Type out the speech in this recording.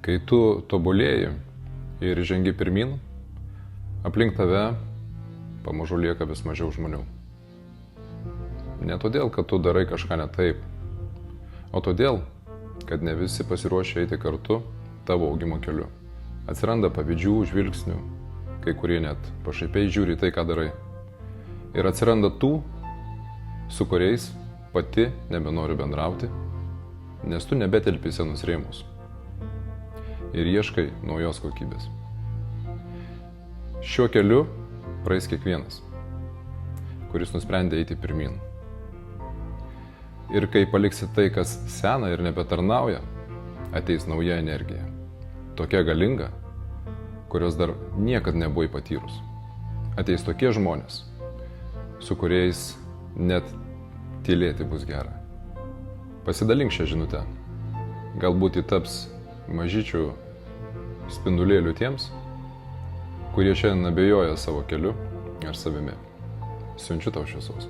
Kai tu tobulėji ir žengi pirmin, aplink tave pamažu lieka vis mažiau žmonių. Ne todėl, kad tu darai kažką ne taip, o todėl, kad ne visi pasiruošia eiti kartu tavo augimo keliu. Atsiranda pavydžių, žvilgsnių, kai kurie net pašaipiai žiūri tai, ką darai. Ir atsiranda tų, su kuriais pati nebenori bendrauti, nes tu nebetelpi į senus rėmus ir ieškai naujos kokybės. Šiuo keliu praeis kiekvienas, kuris nusprendė eiti pirmin. Ir kai paliksi tai, kas sena ir nebetarnauja, ateis nauja energija, tokia galinga, kurios dar niekad nebuvai patyrus. Ateis tokie žmonės, su kuriais net tylėti bus gera. Pasidalink šią žinutę. Galbūt ji taps mažyčių spindulėlių tiems, kurie šiandien abejoja savo keliu ir savimi. Siunčiu tau šviesos.